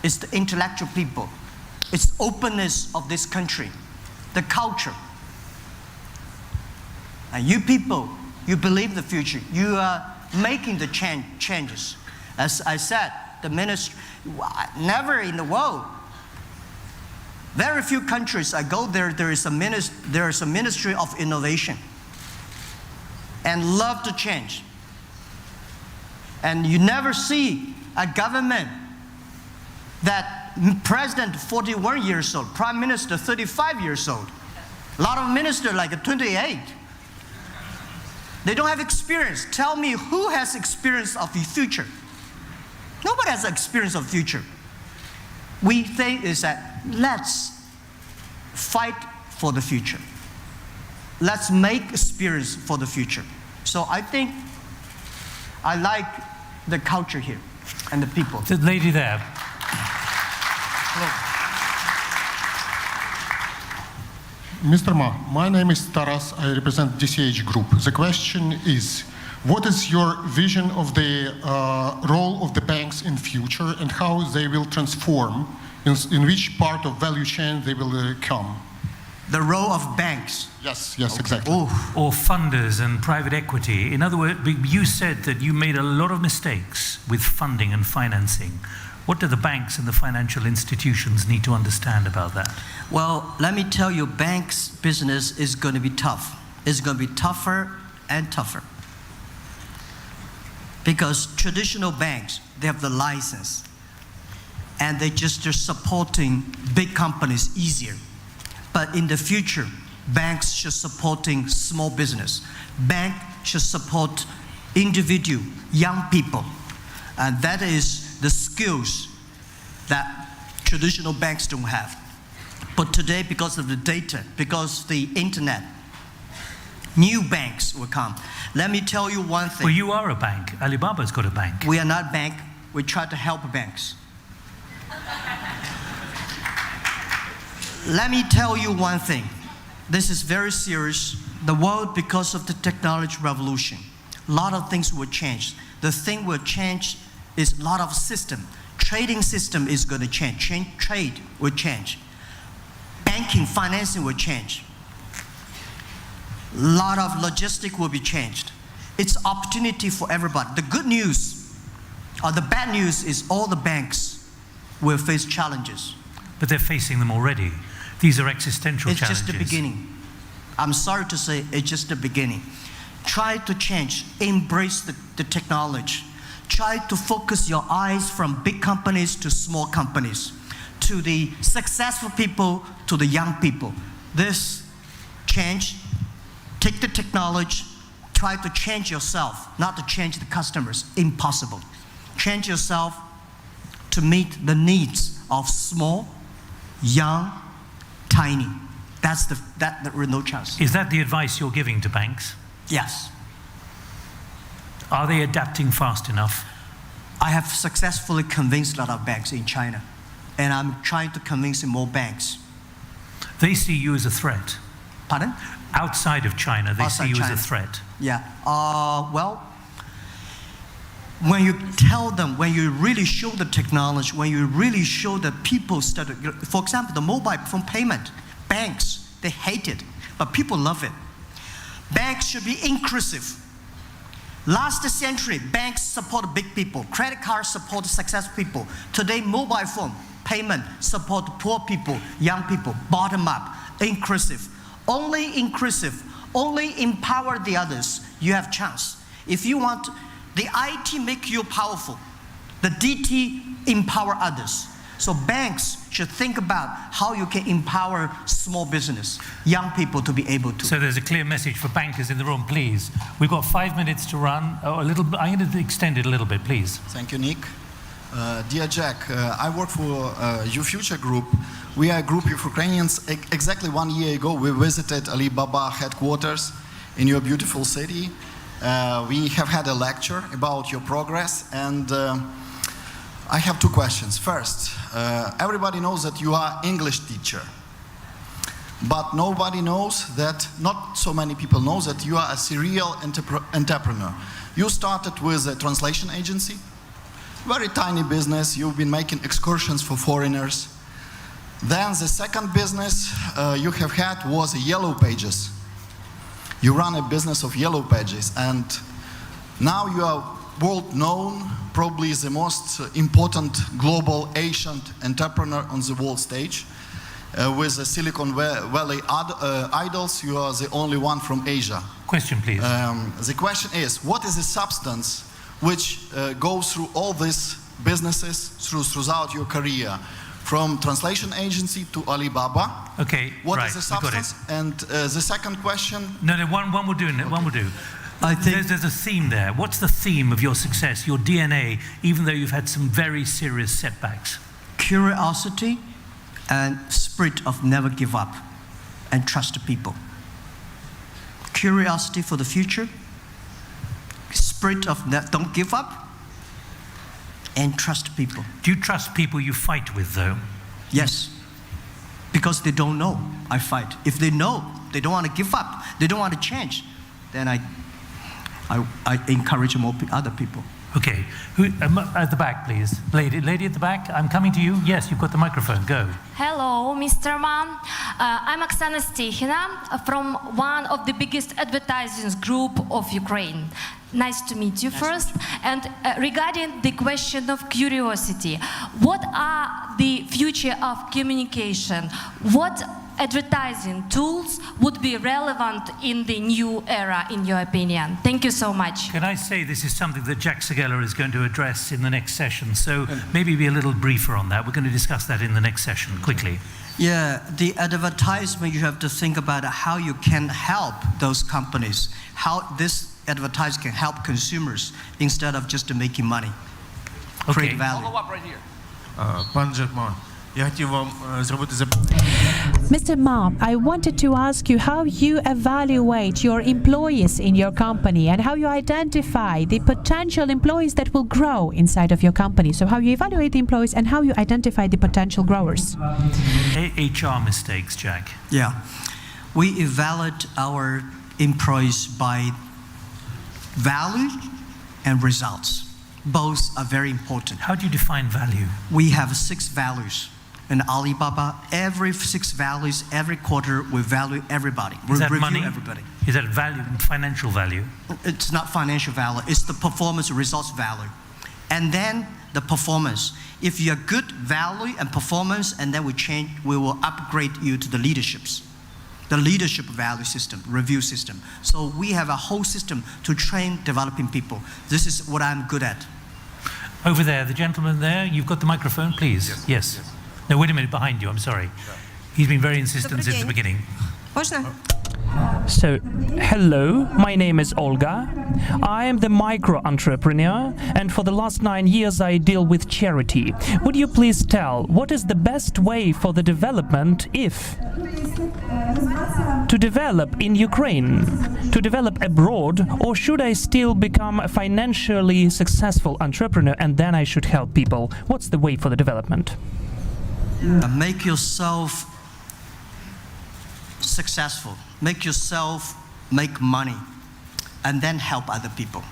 It's the intellectual people. It's openness of this country, the culture. And you people, you believe the future. You are making the changes. As I said, the ministry, never in the world. Very few countries I go there is a ministry of innovation and love to change. And you never see a government that president 41 years old, prime minister 35 years old. A lot of ministers like 28. They don't have experience. Tell me who has experience of the future? Nobody has experience of future. We think is that let's fight for the future. Let's make experience for the future. So I think I like the culture here and the people. The lady there. Hello. Mr. Ma, my name is Taras. I represent DCH Group. The question is, what is your vision of the role of the banks in future and how they will transform, in which part of value chain they will come? The role of banks. Yes, exactly. Or funders and private equity. In other words, you said that you made a lot of mistakes with funding and financing. What do the banks and the financial institutions need to understand about that? Well, let me tell you, banks' business is going to be tough. It's going to be tougher and tougher. Because traditional banks, they have the license. And they're supporting big companies easier. But in the future, banks should supporting small business. Bank should support individual, young people. And that is the skills that traditional banks don't have. But today, because of the data, because of the internet, new banks will come. Let me tell you one thing. Well, you are a bank. Alibaba's got a bank. We are not a bank. We try to help banks. Let me tell you one thing. This is very serious. The world, because of the technology revolution, a lot of things will change. The thing will change is a lot of system. Trading system is going to change. Trade will change. Banking, financing will change. A lot of logistics will be changed. It's opportunity for everybody. The good news or the bad news is all the banks will face challenges. But they're facing them already. These are existential challenges. It's just the beginning. I'm sorry to say, it's just the beginning. Try to change, embrace the technology. Try to focus your eyes from big companies to small companies, to the successful people, to the young people. This change, take the technology, try to change yourself, not to change the customers. Impossible. Change yourself to meet the needs of small, young, tiny. That's no chance. Is that the advice you're giving to banks? Yes. Are they adapting fast enough? I have successfully convinced a lot of banks in China, and I'm trying to convince more banks. They see you as a threat. Pardon? Outside of China, they see you as a threat. Yeah. Well, when you tell them, when you really show the technology, when you really show the people start, for example, the mobile phone payment, banks, they hate it, but people love it. Banks should be inclusive. Last century, banks support big people. Credit cards support successful people. Today, mobile phone payment support poor people, young people, bottom up, inclusive. Only inclusive, only empower the others, you have chance. If you want the IT make you powerful, the DT empower others. So banks should think about how you can empower small business, young people to be able to. So there's a clear message for bankers in the room, please. We've got 5 minutes to run. I'm going to extend it a little bit, please. Thank you, Nick. Dear Jack, I work for YouFuture Group. We are a group of Ukrainians. Exactly 1 year ago, we visited Alibaba headquarters in your beautiful city. We have had a lecture about your progress, and I have two questions. First, everybody knows that you are English teacher, but nobody knows that, not so many people know that you are a serial entrepreneur. You started with a translation agency, very tiny business. You've been making excursions for foreigners. Then the second business you have had was Yellow Pages. You run a business of Yellow Pages, and now you are world known, probably the most important global Asian entrepreneur on the world stage. With the Silicon Valley idols, you are the only one from Asia. Question, please. The question is, what is the substance which goes through all these businesses throughout your career? From translation agency to Alibaba. Okay, What right, is the substance? And the second question. No, one will do. Okay. One will do. I think There's a theme there. What's the theme of your success, your DNA, even though you've had some very serious setbacks? curiosity and spirit of never give up and trust people. Curiosity for the future, spirit of don't give up, and trust people. Do you trust people you fight with, though? Yes, because they don't know I fight. If they know, they don't want to give up, they don't want to change, then I encourage more other people. Okay, who, at the back, please. Lady at the back, I'm coming to you. Yes, you've got the microphone, go. Hello, Mr. Ma. I'm Oksana Stechina from one of the biggest advertising group of Ukraine. Nice to meet you first. And regarding the question of curiosity, what are the future of communication? What advertising tools would be relevant in the new era, in your opinion? Thank you so much. Can I say this is something that Jack Segela is going to address in the next session, so maybe be a little briefer on that. We're going to discuss that in the next session, quickly. Yeah, the advertisement, you have to think about how you can help those companies, how this advertising can help consumers instead of just making money, create value. Follow up right here. Пан Джекман, я хотів вам зробити Mr. Ma, I wanted to ask you how you evaluate your employees in your company and how you identify the potential employees that will grow inside of your company. So how you evaluate the employees and how you identify the potential growers. HR mistakes, Jack. Yeah, we evaluate our employees by value and results. Both are very important. How do you define value? We have 6 values. In Alibaba, every 6 values, every quarter, we value everybody. We Is that review money? everybody. Is that value, financial value? It's not financial value, it's the performance results value. And then the performance. If you're good value and performance, and then we will upgrade you to the leaderships. The leadership value system, review system. So we have a whole system to train developing people. This is what I'm good at. Over there, the gentleman there, you've got the microphone, please. Yes. No, wait a minute, behind you, I'm sorry. He's been very insistent since the beginning. So, hello, my name is Olga. I am the micro-entrepreneur, and for the last 9 years I deal with charity. Would you please tell what is the best way for the development to develop in Ukraine, to develop abroad, or should I still become a financially successful entrepreneur and then I should help people? What's the way for the development? Make yourself successful. Make yourself make money and then help other people.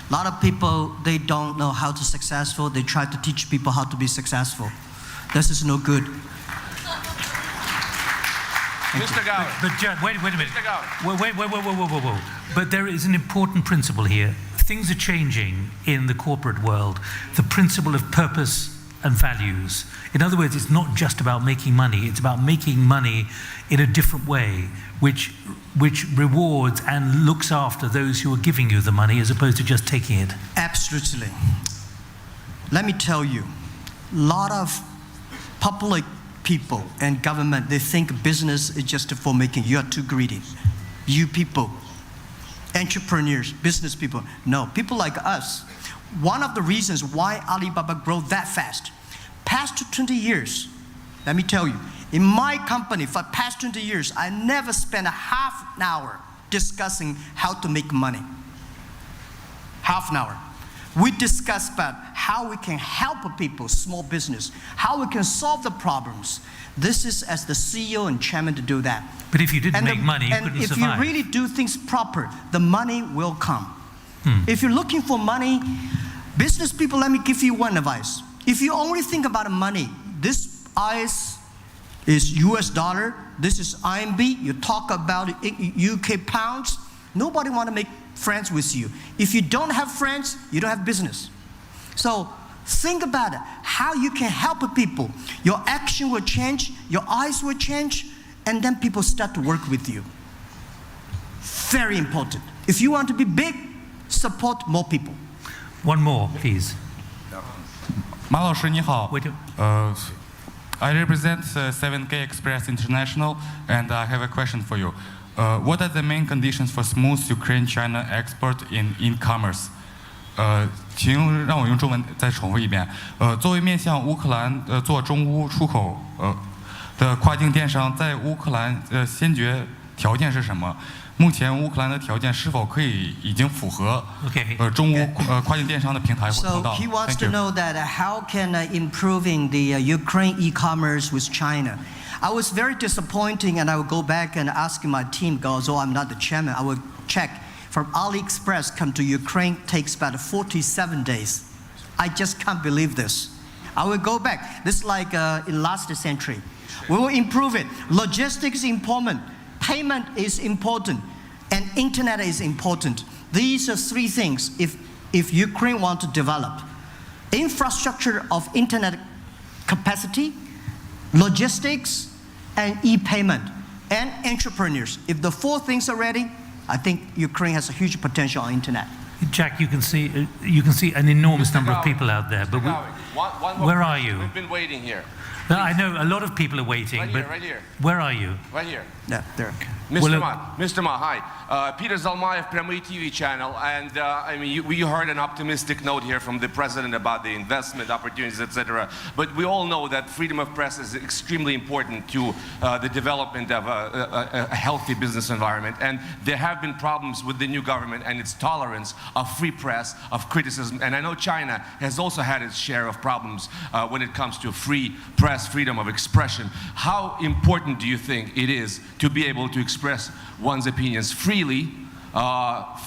A lot of people, they don't know how to successful. They try to teach people how to be successful. This is no good. Mr. Gowing. But Jack, wait a minute. Mr. Gowing. Whoa. But there is an important principle here. Things are changing in the corporate world. The principle of purpose and values. In other words, it's not just about making money, it's about making money in a different way, which rewards and looks after those who are giving you the money as opposed to just taking it. Absolutely. Let me tell you, a lot of public people and government, they think business is just for making. You are too greedy. You people, entrepreneurs, business people, no, people like us. One of the reasons why Alibaba grew that fast, past 20 years, let me tell you, in my company for past 20 years, I never spent a half an hour discussing how to make money. Half an hour. We discuss about how we can help people, small business, how we can solve the problems. This is as the CEO and chairman to do that. But if you didn't make money, you couldn't survive. And if you really do things proper, the money will come. If you're looking for money, business people, let me give you one advice. If you only think about money, this is US dollar, this is RMB, you talk about UK pounds, nobody want to make friends with you. If you don't have friends, you don't have business. So think about it, how you can help people. Your action will change, your eyes will change, and then people start to work with you. Very important. If you want to be big, support more people. One more, please. 马老师你好。I represent 7K Express International, and I have a question for you. What are the main conditions for smooth Ukraine-China export in e-commerce? 请让我用中文再重复一遍。作为面向乌克兰做中乌出口的跨境电商，在乌克兰先决条件是什么？目前乌克兰的条件是否可以已经符合中乌跨境电商的平台或通道 So he wants to know that how can improving the Ukraine e-commerce with China. I was very disappointing, and I will go back and ask my team, although I'm not the chairman, I will check. From AliExpress come to Ukraine takes about 47 days. I just can't believe this. I will go back. This is like in last century. We will improve it. Logistics is important. Payment is important. And internet is important. These are three things if Ukraine wants to develop. Infrastructure of internet capacity, logistics, and e-payment, and entrepreneurs. If the four things are ready, I think Ukraine has a huge potential on internet. Jack, you can see an enormous number of people out there, but where are you? We've been waiting here. No, I know a lot of people are waiting, Right here. Where are you? Right here. Yeah, there. Mr. Ma, hi. Peter Zalmayev, Prямой TV channel, and I mean, we heard an optimistic note here from the president about the investment opportunities, etc. But we all know that freedom of press is extremely important to the development of a healthy business environment. And there have been problems with the new government and its tolerance of free press, of criticism. And I know China has also had its share of problems when it comes to free press, freedom of expression. How important do you think it is to be able to express one's opinions freely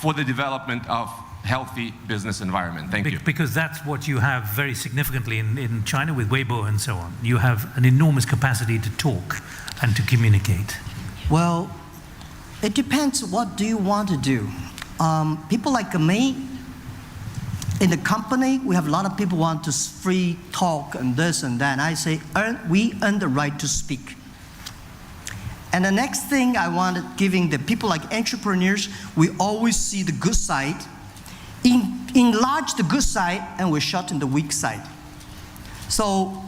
for the development of healthy business environment? Thank you. Because that's what you have very significantly in China with Weibo and so on. You have an enormous capacity to talk and to communicate. Well, it depends what do you want to do. People like me, in the company, we have a lot of people want to free talk and this and that. And I say, we earn the right to speak. And the next thing I wanted, giving the people like entrepreneurs, we always see the good side, enlarge the good side, and we shorten the weak side. So,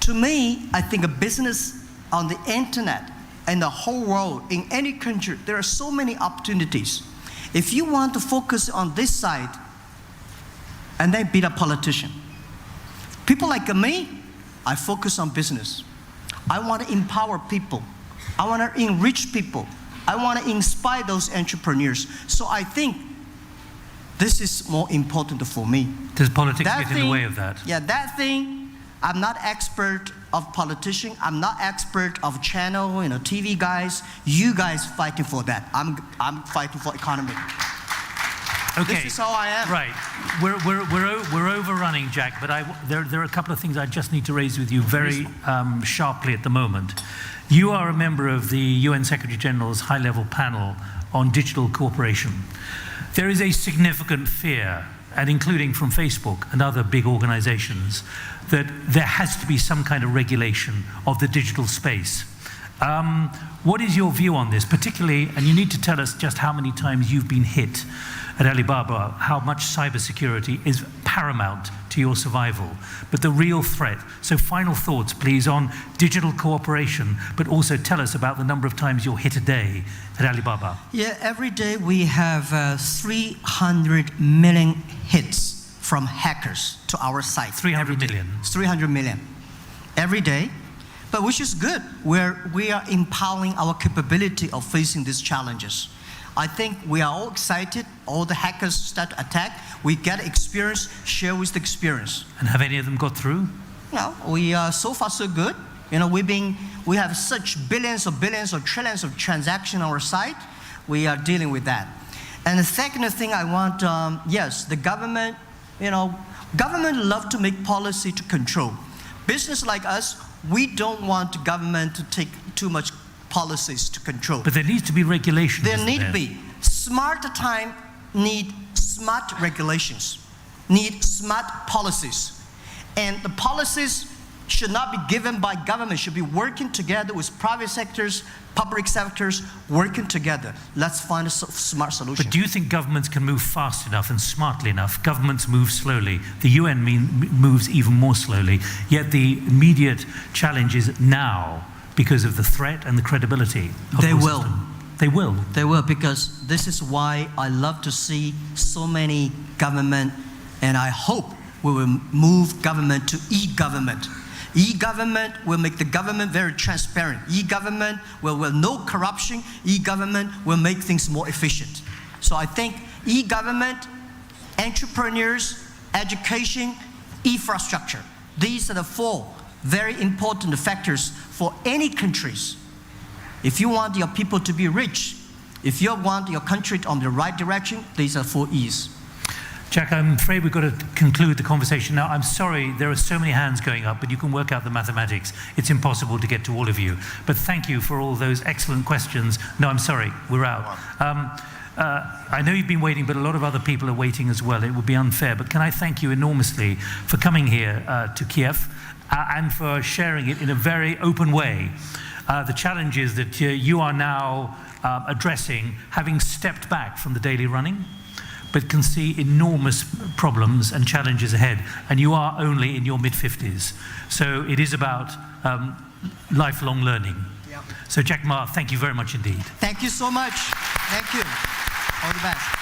to me, I think a business on the internet and the whole world, in any country, there are so many opportunities. If you want to focus on this side, and then be a politician. People like me, I focus on business. I want to empower people. I want to enrich people. I want to inspire those entrepreneurs. So I think this is more important for me. Does politics get in the way of that? Yeah, that thing, I'm not expert of politician. I'm not expert of channel, TV guys. You guys fighting for that. I'm fighting for economy. Okay. This is how I am. Right. We're overrunning, Jack, but there are a couple of things I just need to raise with you very sharply at the moment. You are a member of the UN Secretary General's high-level panel on digital cooperation. There is a significant fear, and including from Facebook and other big organizations, that there has to be some kind of regulation of the digital space. What is your view on this, particularly, and you need to tell us just how many times you've been hit at Alibaba, how much cybersecurity is paramount to your survival, but the real threat. So final thoughts, please, on digital cooperation, but also tell us about the number of times you're hit a day at Alibaba. Yeah, every day we have 300 million hits from hackers to our site. 300 million? 300 million. Every day. But which is good, where we are empowering our capability of facing these challenges. I think we are all excited. All the hackers start to attack. We get experience, share with the experience. And have any of them got through? No, we are so far so good. We have such billions or trillions of transactions on our site. We are dealing with that. And the second thing I want, yes, the government, government love to make policy to control. Business like us, we don't want the government to take too much policies to control. But there needs to be regulation. There need to be. Smart time need smart regulations, need smart policies. And the policies should not be given by government, should be working together with private sectors, public sectors, working together. Let's find a smart solution. But do you think governments can move fast enough and smartly enough? Governments move slowly. The UN moves even more slowly. Yet the immediate challenge is now because of the threat and the credibility of They the will. system. They will. They will, because this is why I love to see so many government, and I hope we will move government to e-government. E-government will make the government very transparent. E-government will no corruption. E-government will make things more efficient. So I think e-government, entrepreneurs, education, infrastructure. These are the 4 very important factors for any countries. If you want your people to be rich, if you want your country on the right direction, these are 4 E's. Jack, I'm afraid we've got to conclude the conversation now. I'm sorry, there are so many hands going up, but you can work out the mathematics. It's impossible to get to all of you. But thank you for all those excellent questions. No, I'm sorry, we're out. I know you've been waiting, but a lot of other people are waiting as well. It would be unfair. But can I thank you enormously for coming here to Kiev and for sharing it in a very open way. The challenges that you are now addressing, having stepped back from the daily running, but can see enormous problems and challenges ahead. And you are only in your mid-50s. So it is about lifelong learning. Yep. So Jack Ma, thank you very much indeed. Thank you so much. Thank you. All the best.